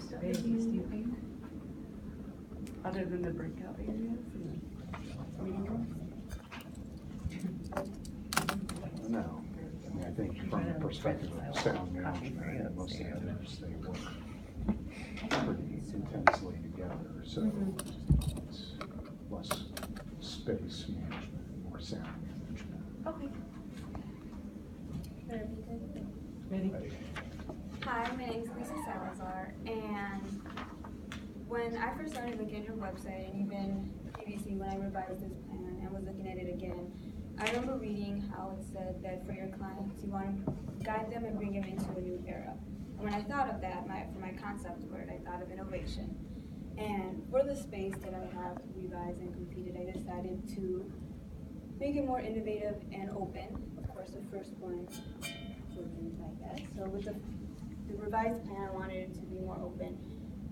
space, do you think? Other than the breakout areas and the meeting rooms? No. I mean, I think from the perspective of sound management, most editors, they work pretty intensely together, so it's less space management, more sound management. Okay. Ready? Hi, my name is Lisa Salazar, and when I first started looking at your website, and even previously when I revised this plan and was looking at it again, I remember reading how it said that for your clients, you want to guide them and bring them into a new era. And when I thought of that, for my concept word, I thought of innovation. And for the space that I have revised and completed, I decided to make it more innovative and open. Of course, the first one wasn't like that. So with the revised plan, I wanted it to be more open.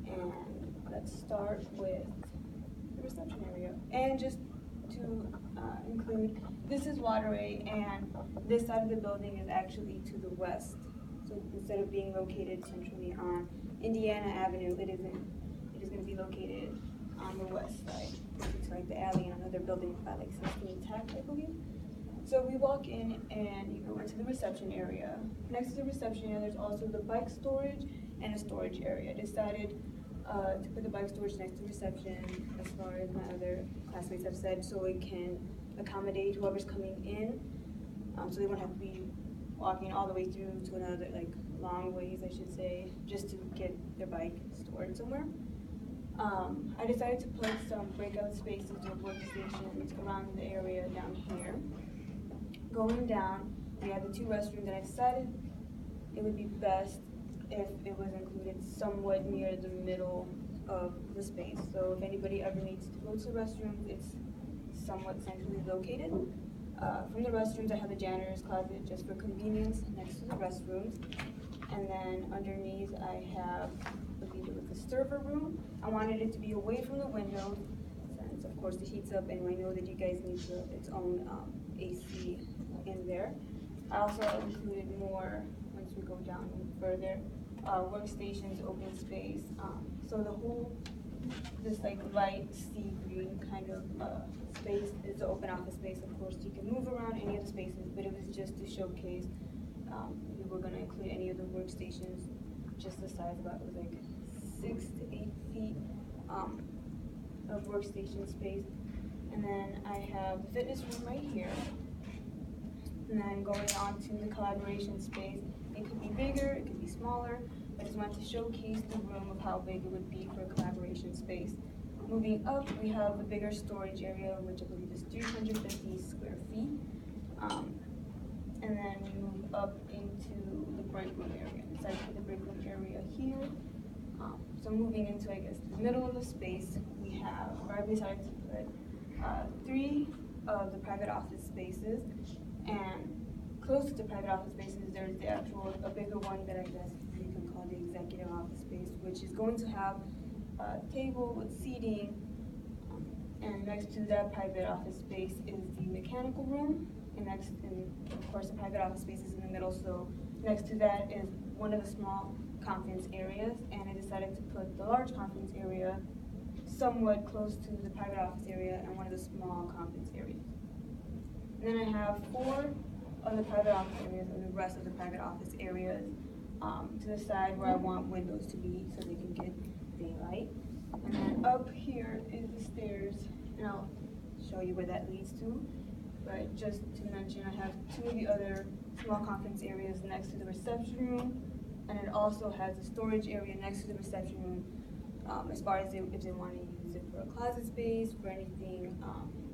And let's start with the reception area. And just to include, this is waterway, and this side of the building is actually to the west. So instead of being located centrally on Indiana Avenue, it is going to be located on the west side. It's like the alley and another building by like 16 Tech, I believe. So we walk in and you go into the reception area. Next to the reception area, there's also the bike storage and a storage area. I decided to put the bike storage next to reception, as far as my other classmates have said, so it can accommodate whoever's coming in, so they won't have to be walking all the way through to another, like long ways, I should say, just to get their bike stored somewhere. I decided to put some breakout spaces or workstations around the area down here. Going down, we have the two restrooms, and I decided it would be best if it was included somewhat near the middle of the space. So if anybody ever needs to go to the restrooms, it's somewhat centrally located. From the restrooms, I have the janitor's closet just for convenience next to the restrooms. And then underneath, I have, I believe it was the server room. I wanted it to be away from the windows, since of course the heat's up, and I know that you guys need its own AC in there. I also included more, once we go down further, workstations, open space. So the whole, this like light sea green kind of space is the open office space. Of course, you can move around any of the spaces, but it was just to showcase we were going to include any of the workstations, just the size, about it was like 6 to 8 feet of workstation space. And then I have the fitness room right here. And then going on to the collaboration space, it could be bigger, it could be smaller. I just wanted to showcase the room of how big it would be for a collaboration space. Moving up, we have the bigger storage area, which I believe is 350 square feet. And then we move up into the break room area. So I put the break room area here. So moving into, I guess, the middle of the space, we have, or I decided to put 3 of the private office spaces. And close to the private office spaces, there's the actual, a bigger one that I guess you can call the executive office space, which is going to have a table with seating. And next to that private office space is the mechanical room. And of course, the private office space is in the middle. So next to that is one of the small conference areas. And I decided to put the large conference area somewhat close to the private office area and one of the small conference areas. And then I have 4 of the private office areas, and the rest of the private office areas to the side where I want windows to be so they can get daylight. And then up here is the stairs, and I'll show you where that leads to. But just to mention, I have 2 of the other small conference areas next to the reception room, and it also has a storage area next to the reception room, as far as if they want to use it for a closet space, for anything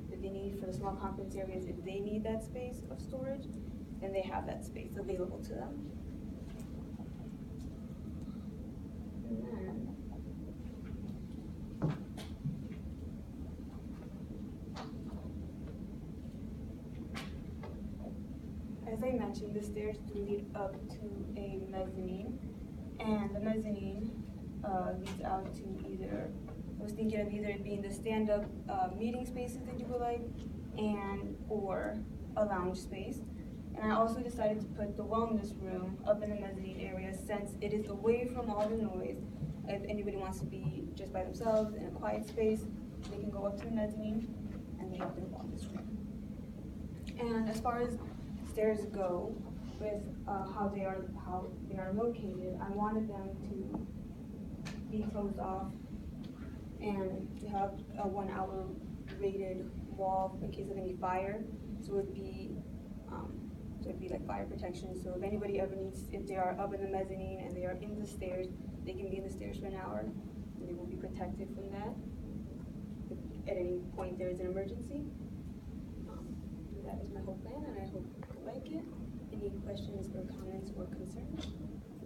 that they need for the small conference areas. If they need that space of storage, then they have that space available to them. And then, as I mentioned, the stairs do lead up to a mezzanine, and the mezzanine leads out to either, I was thinking of either it being the stand-up meeting spaces that you would like, or a lounge space. And I also decided to put the wellness room up in the mezzanine area since it is away from all the noise. if anybody wants to be just by themselves in a quiet space, they can go up to the mezzanine and they have their walk this way. And as far as stairs go, with how they are located, I wanted them to be closed off and to have a 1 hour rated wall in case of any fire. So it'd be like fire protection. So if anybody ever needs, if they are up in the mezzanine and they are in the stairs, they can be in the stairs for an hour and they will be protected from that. If at any point there is an emergency. That is my whole plan, and I hope you like it. Any questions or comments or concerns?